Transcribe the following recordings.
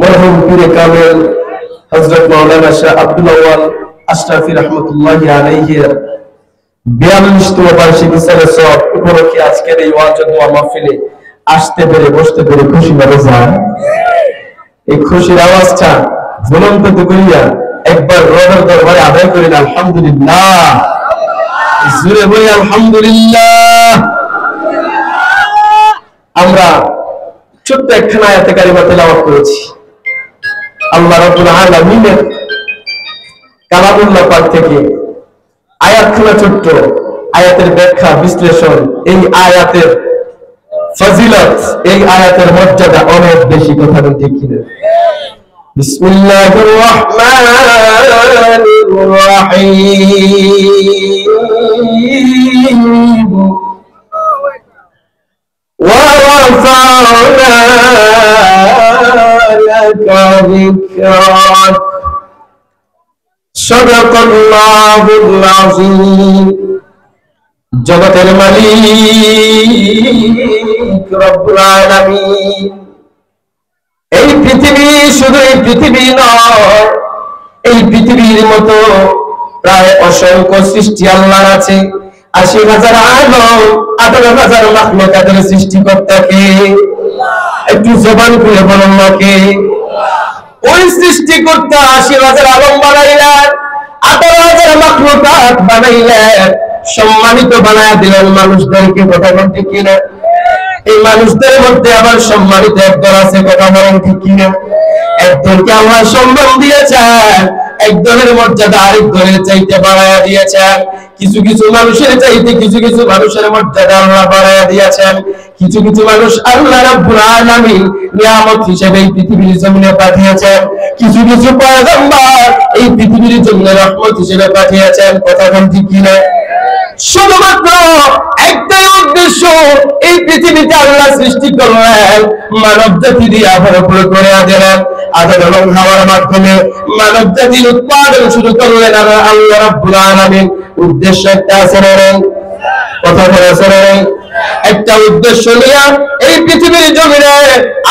মরহুম পীরে কামেল হযরত মাওলানা শাহ আব্দুল আউয়াল আশরাফি রাহমাতুল্লাহি আলাইহি 42তম বার্ষিকী সওয়াব উপলক্ষে আজকের এই ওয়াজ ও দোয়া মাহফিলে আসতে পেরে বসতে পেরে খুশি হবে স্যার। এই খুশির আওয়াজটা বুলন্দ করিয়া একবার রবের দরবারে আদায় করেন আলহামদুলিল্লাহ। জোরে বলি আলহামদুলিল্লাহ। আমরা ছোট্ট একখানা আয়াতে কারিমা তেলাওয়াত করেছি। আল্লাহ রাব্বুল আলামিনের কালামুল্লাহ পাক থেকে আয়াতখানা ছোট্ট, আয়াতের ব্যাখ্যা বিশ্লেষণ, এই আয়াতের ফজিলত, এই আয়াতের মর্যাদা অনেক বেশি। কথা বলতে ঠিক কিনা? বিসমিল্লাহির রহমানির রহিম ওয়া রাফা'না লাকা যিকরাক সাদাকাল্লাহুল আযীম। জগতের মালিক রব্বুল আলামিন, এই পৃথিবী শুধু এই পৃথিবী নয়, এই পৃথিবীর মতো প্রায় অসংখ্য সৃষ্টি আল্লাহর আছে। ৮০,০০০ আলম, ১৮,০০০ মাখলুকাতের সৃষ্টিকর্তাকে একটু জবান খুলে বলুন না কে? ওই সৃষ্টিকর্তা ৮০,০০০ আলম বানাইলেন, ১৮,০০০ মাখলুকাত বানাইলেন, সম্মানিত বানায় দিলেন মানুষদেরকে। কথা বলতে ঠিক কিনা? এই মানুষদের মধ্যে আবার সম্মানিত একদল আছে। কথা বলেন ঠিক কিনা? একদলকে আল্লাহ সম্মান দিয়েছেন, একদলের মর্যাদা আরেকদলের চাইতে বাড়ায়া দিয়েছেন। কিছু কিছু মানুষের চাইতে কিছু কিছু মানুষের মর্যাদা আল্লাহ বাড়ায়া দিয়েছেন। কিছু কিছু মানুষ আল্লাহ রাব্বুল আলামিন নিয়ামত হিসেবে এই পৃথিবীর জমিনে পাঠিয়েছেন। কিছু কিছু পয়গম্বর এই পৃথিবীর জন্য রহমত হিসেবে পাঠিয়েছেন। কথা বলেন ঠিক কিনা? শুধুমাত্র একটাই উদ্দেশ্য, এই পৃথিবীতে আল্লাহ সৃষ্টি করলেন, মানব জাতি দিয়ে ভরপুর করে দিলেন। আদম এবং হাওয়ার মাধ্যমে মানব জাতির উৎপাদন শুরু করলেন আল্লাহ রাব্বুল আলামিন। উদ্দেশ্য একটা আছে না? কথা বলেছে না? একটা উদ্দেশ্য নিয়ে এই পৃথিবীর জমিনে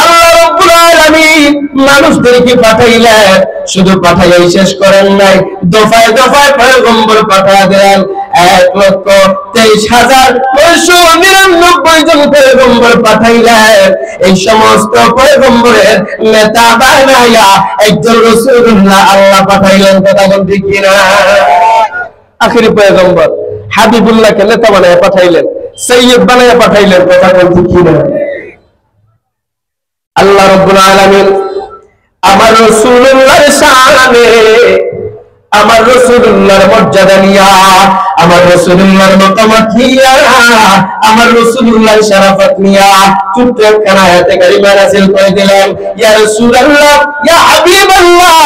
আল্লাহ রাব্বুল আলামিন মানুষদেরকে পাঠাইলেন। শুধু পাঠাইয়াই শেষ করেন নাই, দফায় দফায় পয়গম্বর পাঠিয়ে দেন। ১,২৩,৯৯৯ জন পয়গম্বর পাঠাইলেন। এই সমস্ত পয়গম্বরের নেতা বানাইয়া একজন রাসূলুল্লাহ আল্লাহ পাঠাইলেন। কথা বলেন ঠিক কিনা? আখেরি পয়গম্বর হাবিবুল্লাহকে নেতা বানাইয়া পাঠাইলেন, সৈয়দ বানাইয়া পাঠাইলেন। কথা বলেন ঠিক কিনা? আল্লাহ রাব্বুল আলামিন আমার রাসূলুল্লাহর শানে, আমার রাসূলুল্লাহর মর্যাদা নিয়া, আমার রাসূলুল্লাহর মাকামাত নিয়া, আমার রাসূলুল্লাহর শরাফত নিয়া ছোট্ট একখানা আয়াতে কারিমা নাযিল করে দিলেন। ইয়া রাসূলুল্লাহ, ইয়া হাবিবাল্লাহ,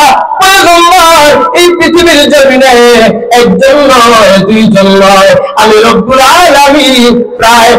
পয়গম্বর এই পৃথিবীর জমিনে একজন নয়, দুইজন নয়, আমি রব্বুল আলামিন প্রায়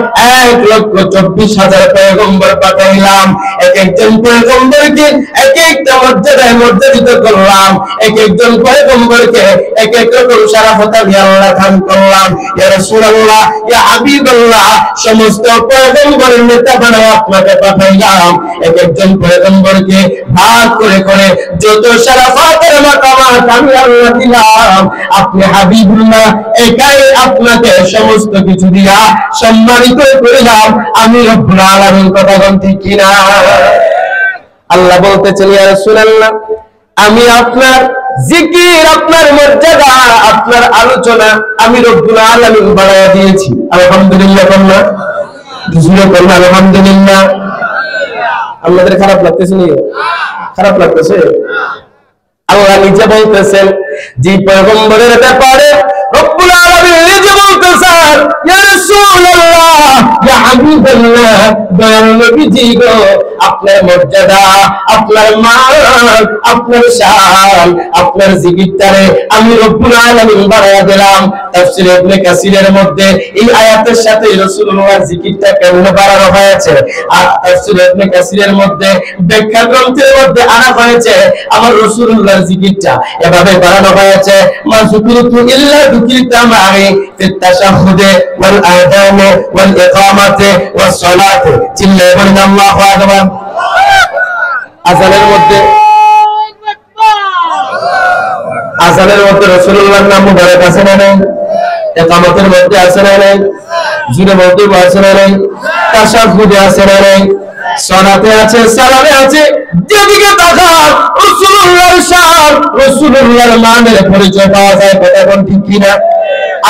১,২৪,০০০ পয়গম্বর পাঠাইলাম। এক একজন পয়গম্বরকে এক একটা মর্যাদায় মর্যাদিত করলাম। এক একজন পয়গম্বরকে এক এক রকম শরাফত আমি আল্লাহ দান করলাম। ইয়া রাসূলুল্লাহ, ইয়া হাবিবাল্লাহ, সমস্ত পয়গম্বরের নেতা বানায় আপনাকে পাঠাইলাম। এক একজন পয়গম্বরকে ভাগ করে করে যত শরাফতের মাকামাত আমি আল্লাহ দিলাম, আপনি হাবিবুল্লাহ একাই আপনাকে সমস্ত কিছু দিয়া সম্মানিত করলাম আমি রব্বুল আলামিন। কথা বলেন ঠিক কিনা? আল্লাহ বলতেছেন, ইয়া রাসূলুল্লাহ, আমি আপনার জিকির, আপনার মর্যাদা, আপনার আলোচনা আমি রব্বুল আলামিন বাড়ায়া দিয়েছি। আলহামদুলিল্লাহ বলনা, জোরে বলনা আলহামদুলিল্লাহ। আপনাদের খারাপ লাগতেছে না? খারাপ লাগতেছে? আল্লাহ নিজে বলতেছেন যে পয়গম্বরের ব্যাপারে রব্বুল আলামিন নিজে বলতেছেন, ইয়া রাসূলুল্লাহ, ইয়া হাবিবাল্লাহ, দয়াল নবীজি গো, আপনার মর্যাদা, আপনার মান, আপনার শান, আপনার জিকিরটারে আমি রব্বুল আলামিন বাড়ায়া দিলাম। তাফসীর ইবনে কাসিরের মধ্যে এই আয়াতের সাথে রাসূলুল্লাহর জিকিরটা কেমনে বাড়ানো হয়েছে, আর তাফসীর ইবনে কাসিরের মধ্যে ব্যাখ্যা গ্রন্থের মধ্যে আনা হয়েছে আমার রাসূলুল্লাহর জিকিরটা এভাবে বাড়ানো হয়েছে, মা যুকিরতু ইল্লা যুকিরতা মা'i ফি তাশাহুদে ওয়াল আযানে ওয়াল ইকামাতে ওয়াস সালাতে। চিল্লায়ে বলেন আল্লাহু আকবার। আযানের মধ্যে আযানের মধ্যে রাসূলুল্লাহর নাম মুবারক আছে না নাই? ইকামতের মধ্যে আছে না নাই? জিরে মধ্যে আছে না নাই? তাশাহুদে আছে না নাই? সালাতে আছে, সালামে আছে। যেদিকে তাকান রাসূলুল্লাহর শান, রাসূলুল্লাহর নামের পরিচয় পাওয়া যায়। কথা কোন ঠিক কিনা?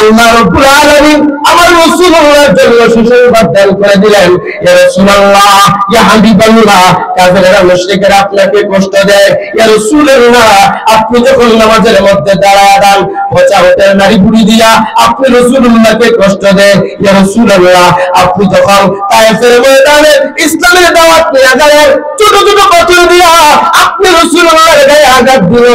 আল্লাহ রাব্বুল আলামিন আমার রাসূলুল্লাহর জন্য সুসংবাদ দান করে দিলেন, ইয়া রাসূলুল্লাহ, ইয়া হাবিবাল্লাহ, কাফেররা মুশরিকরা আপনাকে কষ্ট দেয়, ইয়া রাসূলুল্লাহ, আপনি যখন নামাজের মধ্যে দাঁড়ায় যান, পচা হতে নারী বুড়ি দিয়া আপনি রাসূলুল্লাহকে কষ্ট দেয়, ইয়া রাসূলুল্লাহ, আপনি যখন তায়েফের ময়দানে ইসলামের দাওয়াত নিয়ে গেলেন, ছোট ছোট পাথর দিয়া আপনি রাসূলুল্লাহর গায়ে আঘাত দিল,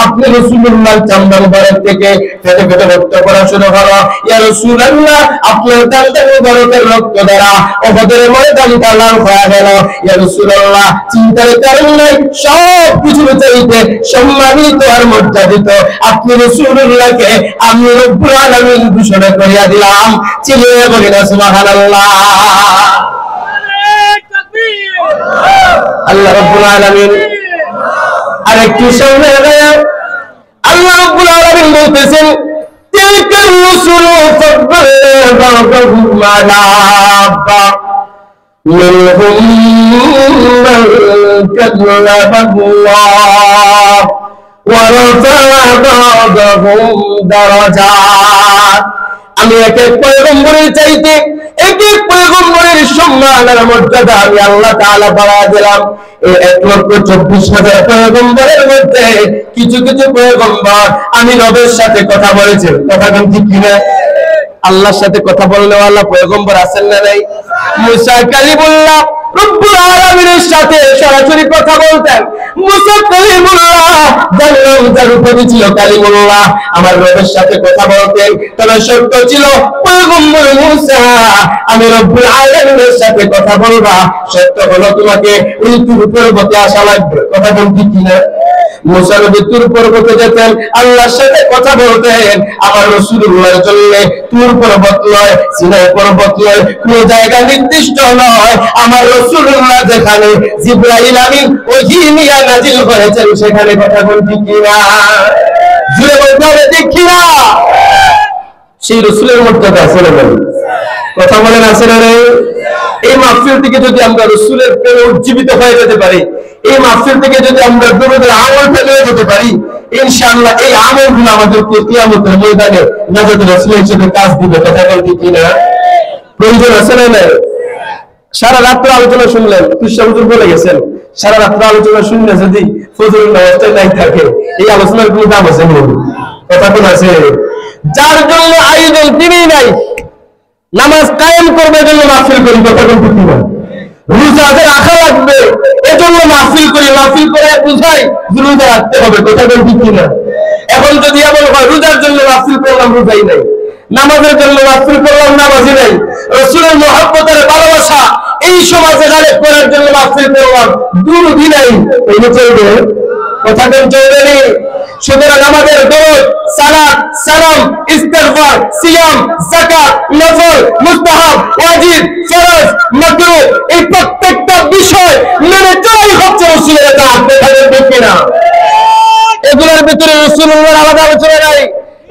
আপনি রাসূলুল্লাহর চামড়া মুবারক থেকে ফেটে ফেটে রক্ত পড়া শুরু হলো, ইয়া রাসূলুল্লাহ, আপনার চামড়া মুবারকের রক্ত দ্বারা উহুদের ময়দানটা লাল হয়ে গেল, ইয়া রাসূলুল্লাহ, চিন্তার কারণ নাই, সব কিছুর চাইতে সম্মানিত আর মর্যাদিত আপনি রাসূলুল্লাহকে আমি রব্বুল আলামিন ঘোষণা করিয়া দিলাম। চিল্লায়ে বলেন সুবহানাল্লাহ। আল্লাহ রাব্বুল আলামিন আরেকটু সামনে গিয়ে আল্লাহ রাব্বুল আলামিন বলতেছেন, তিলকার রুসুলু ফাদ্দালনা বা'দহুম আলা বা'দ মিনহুম মান কাল্লামা আল্লাহ ওয়া রাফা'a বা'দাহুম দারাজাত। আমি এক এক পয়গম্বরের চাইতে এক এক পয়গম্বরের সম্মান আর মর্যাদা আমি আল্লাহ তাআলা বাড়ায় দিলাম। এই 1,24,000 পয়গম্বরের মধ্যে কিছু কিছু পয়গম্বর আমি রবের সাথে কথা বলেছেন। কথা কোন ঠিক কিনা? আল্লাহর সাথে কথা বলনেওয়ালা পয়গম্বর আছেন না নাই? মুসা কালিমুল্লাহ রব্বুল আলামিনের সাথে সরাসরি কথা বলতেন। মুসা কালিমুল্লাহ, জানলাম যার উপরে ছিল কালিমুল্লাহ, আমার রবের সাথে কথা বলতেন। তবে সত্য ছিল পয়গম্বর মুসা আমি রব্বুল আলামিনের সাথে কথা বলবা, সত্য হলো তোমাকে ওই তুর পর্বতে আসা লাগবে। কথা কোন ঠিক কিনা? মুসা নবী তুর পর্বতে যেতেন, আল্লাহর সাথে কথা বলতেন। আমার রাসূলুল্লাহর জন্য তুর পর্বত নয়, সিনাই পর্বত নয়, কোন জায়গা নির্দিষ্ট নয়। আমার রাসূলুল্লাহ যেখানে জিবরাইল আমিন ওহী নিয়ে নাজিল করেছেন সেখানে। কথা কোন ঠিক কিনা? জুড়ে বলতে হবে ঠিক কিনা? সেই রাসূলের মর্যাদা আছে না? কথা বলেন আছে না? এই মাহফিল থেকে যদি আমরা রাসূলের প্রেমে উজ্জীবিত হয়ে যেতে পারি, এই মাহফিল থেকে যদি আমরা দুরূদের আমল পেলে যেতে পারি, ইনশাআল্লাহ এই আমলগুলো আমাদেরকে কিয়ামতের ময়দানে নাজাতের রাসূলের হিসেবে কাজ দিবে। কথা বলেন ঠিক কিনা? প্রয়োজন আছে না? সারা রাত্র আলোচনা শুনলেন, কৃষ্ণ হুজুর বলে গেছেন, সারা রাত্র আলোচনা শুনলে যদি ফজরের নামাজটা নাই থাকে, এই আলোচনার কোনো দাম আছে না? কথা কোন আছে? যার জন্য আয়োজন তিনি নাই, নামাজ কায়েম করবে জন্য মাহফিল করি। কথা কোন ঠিক কিনা? রোজা রাখা লাগবে এজন্য মাহফিল করি, মাহফিল করে বুঝাই রোজা রাখতে হবে। কথা কোন ঠিক কিনা? এখন যদি এমন হয় রোজার জন্য মাহফিল করলাম, রোজাই নাই, নামাজের জন্য মাহফিল করলাম, নামাজই নাই, রাসূলের মহব্বতের ভালোবাসা এই সমাজে গালেব করার জন্য মাহফিল করলাম, দুরূদই নাই, এই চলবে? কথা কোন চলবে না? সুতরাং আমাদের দরুদ, সালাত, সালাম, ইস্তিগফার, সিয়াম, যাকাত, নফল, মুস্তাহাব, ওয়াজিব, ফরজ, মাকরুহ এই প্রত্যেকটা বিষয় মেনে চলাই হচ্ছে রাসূলের কাজ। ঠিক কিনা? এগুলোর ভিতরে রাসূলুল্লাহর আলাদা আলোচনা নাই,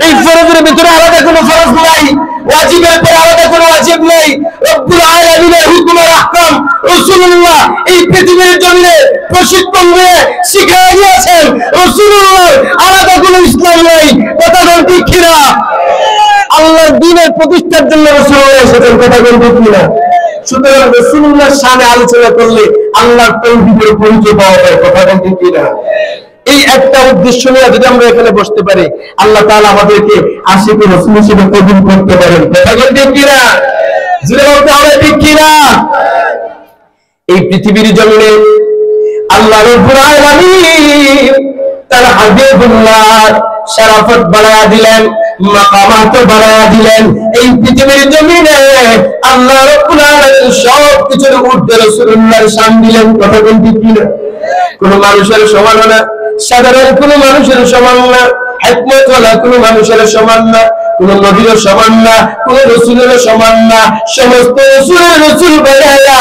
এই ফরজের ভিতরে আলাদা কোনো ফরজ নাই, ওয়াজিবের পরে আলাদা কোনো ওয়াজিব নাই। রব্বুল আলামিনের হুকুমের আহকাম রাসূলুল্লাহ এই পৃথিবীর জন্য প্রশিক্ষণ দিয়ে শিখিয়ে দিয়েছেন। রাসূলুল্লাহর আলাদা কোনো ইসলাম নাই। কথা কোন ঠিক কিনা? আল্লাহর দ্বীনের প্রতিষ্ঠার জন্য রাসূলুল্লাহ এসেছেন। কথা কোন ঠিক কিনা? সুতরাং রাসূলুল্লাহর শানে আলোচনা করলে আল্লাহর তাওহীদের পরিচয় পাওয়া যায়। কথা কোন ঠিক কিনা? এই একটা উদ্দেশ্য নিয়ে যদি আমরা এখানে বসতে পারি, আল্লাহ তাআলা আমাদেরকে আশিক রাসূল হিসেবে কবুল করতে পারেন। কথা বলেন ঠিক কিনা? জুড়ে বলতে হবে ঠিক কিনা? এই পৃথিবীর জমিনে আল্লাহ রাব্বুল আলামিন তার হাবিবুল্লাহ শরাফত বাড়ায়া দিলেন, মাকামাত বাড়ায়া দিলেন। এই পৃথিবীর জমিনে আল্লাহ রাব্বুল আলামিন সব কিছুর ঊর্ধ্বে রাসূলুল্লাহর শান দিলেন। কথা বলেন ঠিক কিনা? কোন মানুষের সমান না, সাধারণ কোন মানুষের সমান না, হিকমত ওয়ালা কোন মানুষের সমান না, কোন নবীরও সমান না, কোন রাসূলেরও সমান না। সমস্ত রাসূলের রাসূল বানায়া,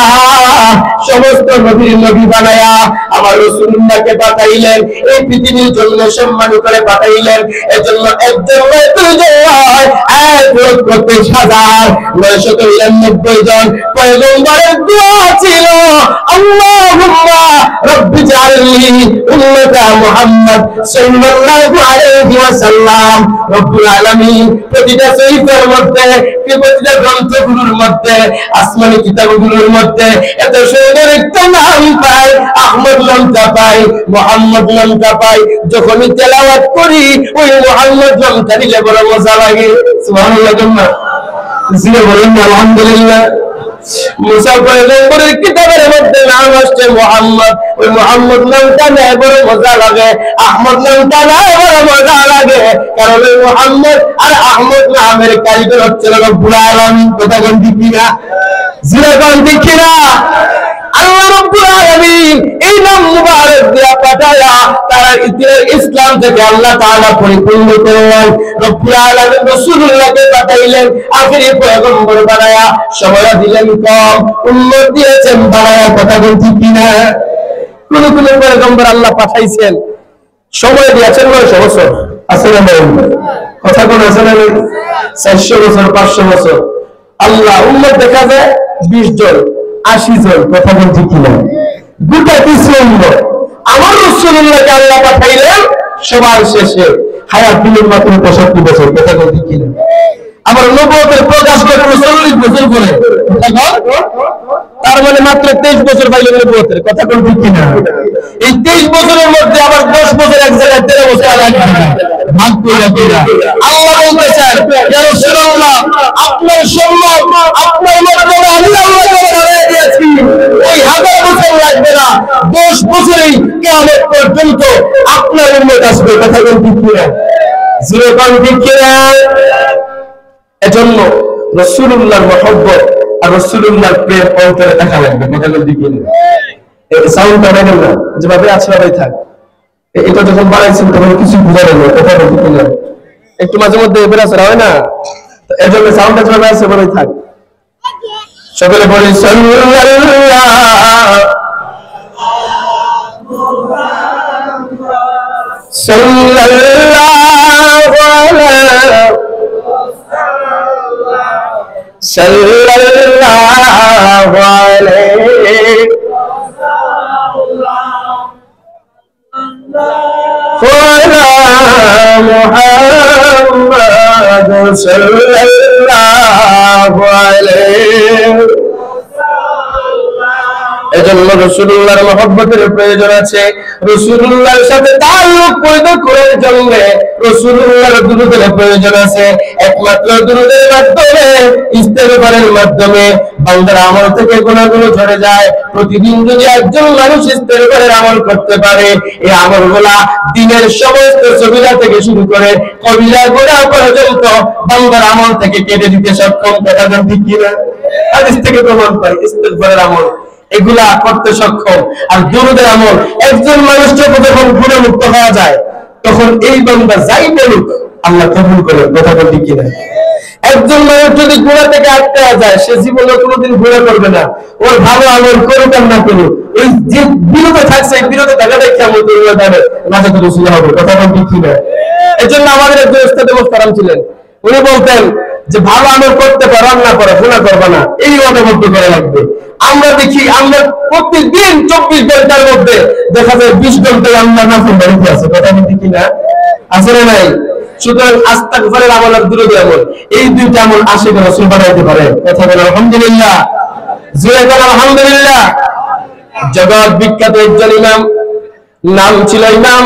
সমস্ত নবীর নবী বানায়া আমার রাসূলুল্লাহকে পাঠাইলেন, এই পৃথিবীর জন্য সম্মান করে পাঠাইলেন। এজন্য একজন নয়, দুইজন নয়, ১,৩৬,৯৯৯ জন পয়গম্বরের দোয়া ছিল, আল্লাহুম্মা রাব্বি জাআলনি উম্মাতা মুহাম্মদ সাল্লাল্লাহু আলাইহি ওয়াসাল্লাম। রব্বুল আলামিন প্রতিটা শরীফের মধ্যে, প্রতিটা গ্রন্থগুলোর মধ্যে, আসমানি কিতাবগুলোর মধ্যে এত সুন্দর একটা নাম পাই, আহমদ নামটা পাই, মুহাম্মদ নামটা পাই। যখনই তেলাওয়াত করি ওই মুহাম্মদ নামটা নিলে বড় মজা লাগে। সুবহানাল্লাহ, জিনে বলেন আলহামদুলিল্লাহ। মুসা পয়গম্বরের কিতাবের মধ্যে নাম আসছে মুহাম্মদ, ওই মুহাম্মদ নামটা নেয় বড় মজা লাগে, আহমদ নামটা নেয় বড় মজা লাগে। কারণ ওই মুহাম্মদ আর আহমদ নামের কারিগর হচ্ছে রব্বুল আলামিন। কথা কোন ঠিক কিনা? জিনে কোন ঠিক কিনা? আল্লাহ রাব্বুল আলামিন এই নাম মুবারক দিয়া পাঠায়া তারা ইসলাম থেকে আল্লাহ তাআলা পরিপূর্ণ করলেন। রব্বুল আলামিন রাসূলুল্লাহকে পাঠাইলেন, আখেরি পয়গম্বর বানায়া, সময় দিলেন কম, উম্মত দিয়েছেন বানায়া। কথা বলছি কিনা? কোন কোন পয়গম্বর আল্লাহ পাঠাইছেন, সময় দিয়েছেন 900 বছর, আছে না? কথা কোন আছে না? 400 বছর, 500 বছর। আল্লাহ উম্মত দেখা যায় 20 জন, 80 জন। কথা বলছি কিনা? গোটা কিছু উম্মত। আমার রাসূলুল্লাহকে আল্লাহ পাঠাইলেন সবার শেষে, হায়াত দিলেন মাত্র 65 বছর। কথা বলছি কিনা? আমার নবুয়তের প্রকাশ করে 40 বছর করে, তার মানে মাত্র 23 বছর পাইলেন নবুয়তের। কথা বলছি কিনা? এই 23 বছরের মধ্যে আবার 10 বছর এক জায়গায়, 13 বছর লাগবে ভাগ করে কিনা? আল্লাহ বলতেছেন, ইয়া রাসূলুল্লাহ, আপনার সম্মান, আপনার মর্যাদা আমি আল্লাহ করে দিয়েছি। ওই 1000 বছর লাগবে না, 10 বছরেই কিয়ামত পর্যন্ত আপনার উম্মত আসবে। কথা বলছি কিনা? জোরে কোন ঠিক কিনা? এজন্য রাসূলুল্লাহর মহব্বত আর রাসূলুল্লাহর প্রেম অন্তরে দেখা লাগবে। কথা বলছি কিনা? এই সাউন্ডটা দেখেন না, যেভাবে আছে ভাই থাক। এটা যখন বানাইছেন তখন কিছু বোঝা গেল। কথা বলছি কিনা? একটু মাঝে মধ্যে বেরাসরা হয় না, এজন্য সাউন্ডটা যেভাবে আছে ভাই থাক। সকলে বলি সাল্লাল্লাহু আলাইহি মুহাম্মদ সাল্লাল্লাহু আলাইহি। এজন্য রাসূলুল্লাহর মহব্বতের প্রয়োজন আছে। রাসূলুল্লাহর সাথে তাআল্লুক পয়দা করার জন্য রাসূলুল্লাহর দুরূদের প্রয়োজন আছে। একমাত্র দুরূদের মাধ্যমে, ইস্তেগফারের মাধ্যমে বান্দার আমল থেকে গুনাহগুলো ঝরে যায়। প্রতিদিন যদি একজন মানুষ ইস্তেগফারের আমল করতে পারে, এই আমলগুলা দিনের সমস্ত সগীরা থেকে শুরু করে কবিরা গুনাহ পর্যন্ত বান্দার আমল থেকে কেটে দিতে সক্ষম। কথা ঠিক কিনা? হাদিস থেকে প্রমাণ পাই ইস্তেগফারের আমল এগুলা করতে সক্ষম। আর দুরূদের আমল, একজন মানুষ যখন গুনাহমুক্ত হওয়া যায় তখন এই বান্দা যাই বলুক আল্লাহ কবুল করেন। কথা ঠিক কিনা? একজন মানুষ যদি গুনাহ থেকে আটকে যায়, সে জীবনে কোনোদিন গুনাহ করবে না। ওর ভালো আমল করুক আর না করুক, ওই যে বিরত থাকছে, বিরত থাকাটাই কেমন যাবে নাজাত রসুল হবে। কথা ঠিক কিনা? এই জন্য আমাদের একজন উস্তাদ মুহতারাম ছিলেন, উনি বলতেন যে ভালো আমল করতে পারো না করো, গুনাহ করবে না, এই মতামত করে লাগবে। আমরা দেখি আমরা প্রতিদিন 24 ঘন্টার মধ্যে দেখা যায় 20 ঘন্টায় আমরা নাফরমানিতে আছে। কথা ঠিক কিনা? আছে না নাই? সুতরাং ইস্তেগফারের আমল আর দুরূদের আমল, এই দুইটা আমল আশিক রাসূল বানাইতে পারে। কথা বলেন আলহামদুলিল্লাহ, জোরে বলেন আলহামদুলিল্লাহ। জগৎ বিখ্যাত একজন ইমাম, নাম ছিল ইমাম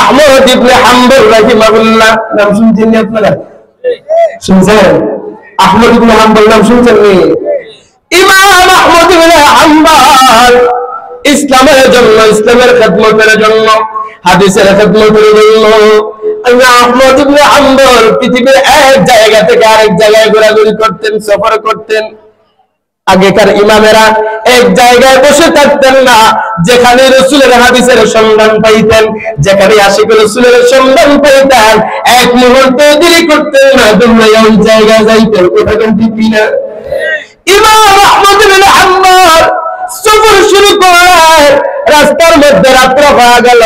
আহমদ ইবনে হাম্বল রাহিমাহুল্লাহ। নাম শুনছেন আপনারা? শুনছেন? আহমদ ইবনে হাম্বল নাম শুনছেন নি? ইমাম আহমদ ইবনে হাম্বল ইসলামের জন্য, ইসলামের খেদমতের জন্য, হাদিসের খেদমতের জন্য আহমদ ইবনে হাম্বল পৃথিবীর এক জায়গা থেকে আরেক জায়গায় ঘোরাঘুরি করতেন, সফর করতেন। আগেকার ইমামেরা এক জায়গায় বসে থাকতেন না, যেখানে রাসূলের হাদিসের সন্ধান পাইতেন, যেখানে আশিক রাসূলের সন্ধান পাইতেন, এক মুহূর্ত দেরি করতেন না, দৌড়াইয়া ওই জায়গায় যাইতেন। কথা ঠিক কিনা? ইমাম আহমদ বিন হাম্বল সফর শুরু করলেন, রাস্তার মধ্যে রাত্র হয়ে গেল।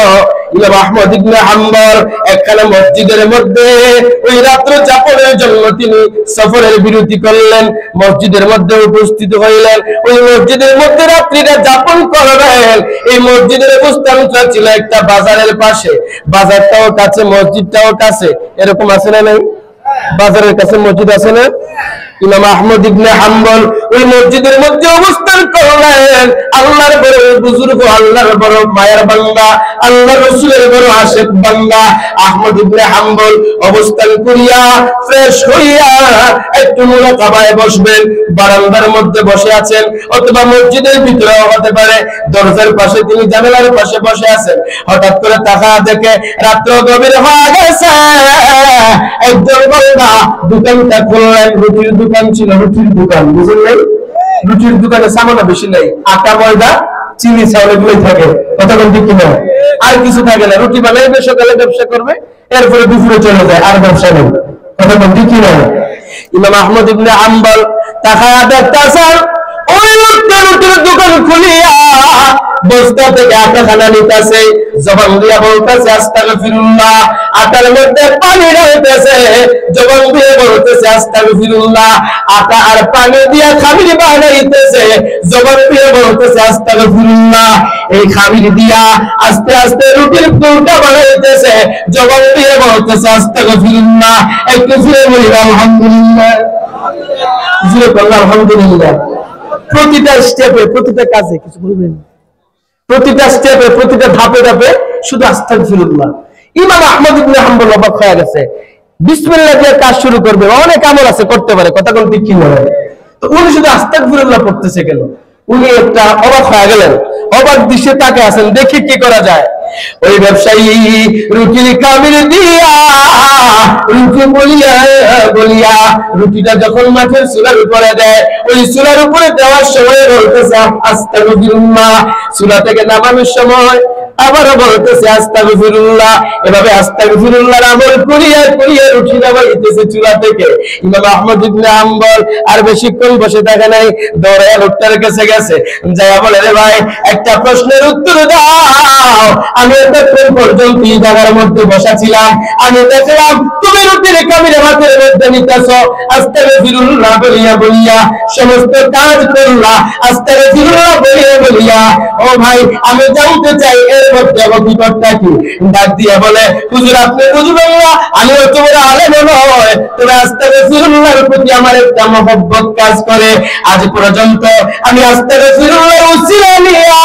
ইমাম আহমদ ইবনে হাম্বল একখানা মসজিদের মধ্যে ওই রাত্র যাপনের জন্য তিনি সফরের বিরতি করলেন, মসজিদের মধ্যে উপস্থিত হইলেন। ওই মসজিদের মধ্যে রাত্রিটা যাপন করবেন। এই মসজিদের অবস্থানটা ছিল একটা বাজারের পাশে, বাজারটাও কাছে মসজিদটাও কাছে, এরকম আছে না নাই? বাজারের কাছে মসজিদ আছে না? ইমাম আহমদ ইবনে হাম্বল ওই মসজিদের মধ্যে অবস্থান করলেন। আল্লাহর বড় বুজুর্গ, আল্লাহর বড় মায়ের বান্দা, আল্লাহর রাসূলের বড় আশিক বান্দা আহমদ ইবনে হাম্বল অবস্থান করিয়া ফ্রেশ হইয়া একটু মুরাকাবায় বসবেন। বারান্দার মধ্যে বসে আছেন, অথবা মসজিদের ভিতরেও হতে পারে, দরজার পাশে তিনি জানালার পাশে বসে আছেন। হঠাৎ করে তাকায়া দেখে রাত্র গভীর হয়ে গেছে। একজন বান্দা দোকানটা খুললেন, রুটির দোকান ছিল, রুটির দোকান, বুঝলেন নাই? রুটির দোকানে সামান্য বেশি নাই, আটা ময়দা চিনি চাউল এগুলোই থাকে। কতক্ষণ ঠিক কিনা? আর কিছু থাকে না, রুটি বানাইবে, সকালে ব্যবসা করবে, এরপরে দুপুরে চলে যায়, আর ব্যবসা নেই। কতক্ষণ ঠিক কিনা? ইমাম আহমদ ইবনে হাম্বল তাকায়া দেখতেছেন ওই লোকটা রুটির দোকান খুলিয়া বস্তা থেকে আটা খানা নিতেছে, জবান দিয়া বলতেছে আস্তাগফিরুল্লাহ। আটার মধ্যে পানি ঢালতেছে, জবান দিয়ে বলতেছে আস্তাগফিরুল্লাহ। আটা আর পানি দিয়া খামির বানাইতেছে, জবান দিয়ে বলতেছে আস্তাগফিরুল্লাহ। এই খামির দিয়া আস্তে আস্তে রুটির পুরটা বানাইতেছে, জবান দিয়ে বলতেছে আস্তাগফিরুল্লাহ। একটু জোরে বলি আলহামদুলিল্লাহ, জোরে বলি আলহামদুলিল্লাহ। প্রতিটা স্টেপে, প্রতিটা কাজে কিছু বলবেন, প্রতিটা স্টেপে, প্রতিটা ধাপে ধাপে শুধু আস্তাগফিরুল্লাহ। ইমাম আহমদ ইবনে হাম্বল অবাক হয়ে গেছে, বিসমিল্লাহ দিয়ে কাজ শুরু করবে, অনেক আমল আছে করতে পারে, কথা কোন ঠিক কি মনে হয়, তো উনি শুধু আস্তাগফিরুল্লাহ পড়তেছে কেন? উনি একটা অবাক হয়ে গেলেন, অবাক দৃশ্যে তাকে আছেন, দেখি কি করা যায়। ওই ব্যবসায়ী রুটির কামিল দিয়া রুটি বলিয়া বলিয়া রুটিটা যখন মাঠের চুলার উপরে দেয়, ওই চুলার উপরে দেওয়ার সময় বলতেছে আস্তাগফিরুল্লাহ। চুলা থেকে নামানোর সময় আবারও বলতেছে আস্তাগফিরুল্লাহ। এভাবে আস্তাগফিরুল্লাহর আমল করিয়া করিয়া রুটি নামাইতেছে চুলা থেকে। ইমাম আহমদ ইবনে হাম্বল আর বেশিক্ষণ বসে থাকে নাই, দৌড়ায় লোকটার কাছে গেছে, যাইয়া বলে রে ভাই একটা প্রশ্নের উত্তর দাও। আমি এতক্ষণ পর্যন্ত এই জায়গার মধ্যে বসা ছিলাম, আমি দেখলাম তুমি রুটির কামিরে হাতের মধ্যে নিতেছো, আস্তাগফিরুল্লাহ বলিয়া বলিয়া সমস্ত কাজ করলা, আস্তাগফিরুল্লাহ বলিয়া বলিয়া। ও ভাই আমি জানতে চাই এর মধ্যে বিপদটা কি? ডাক দিয়া বলে হুজুর আপনি বুঝবেন না, আমি অত বড় আলেম নয়, তবে আস্তাগফিরুল্লাহর প্রতি আমার একটা মহব্বত কাজ করে। আজ পর্যন্ত আমি আস্তাগফিরুল্লাহর উসিলা নিয়া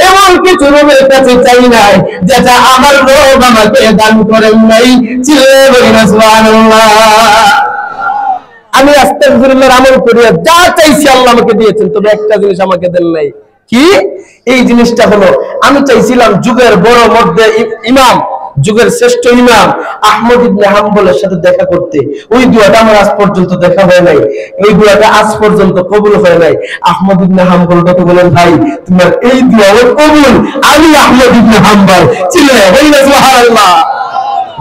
এমন কিছু রবের কাছে চাই নাই যেটা আমার রব আমাকে দান করেন নাই। চিল্লায়ে বলেন সুবহানাল্লাহ। আমি আস্তাগফিরুল্লাহর আমল করিয়া যা চাইছি আল্লাহ আমাকে দিয়েছেন, তবে একটা জিনিস আমাকে দেন নাই। কি? এই জিনিসটা হলো আমি চাইছিলাম যুগের বড় মধ্যে ইমাম, যুগের শ্রেষ্ঠ ইমাম আহমদ ইবনে হাম্বলের সাথে দেখা করতে। ওই দুয়াটা আমার আজ পর্যন্ত দেখা হয় নাই, এই দুয়াটা আজ পর্যন্ত কবুল হয় নাই। আহমদ ইবনে হাম্বল কত বলেন ভাই তোমার এই দুয়াও কবুল, আমি আহমদ ইবনে হাম্বল। চিল্লায়ে বলেন সুবহানাল্লাহ,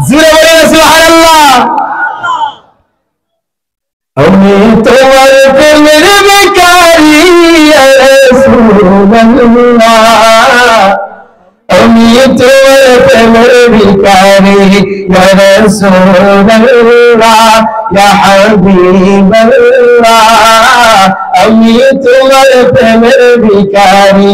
জোরে বলেন সুবহানাল্লাহ। আমি তোমার প্রেমের বেকারি ইয়া রাসূলুল্লাহ, আমি তোমার প্রেমের ভিখারি ইয়া রাসূলুল্লাহ, ইয়া হাবিবাল্লাহ, আমি তোমার প্রেমের ভিখারি।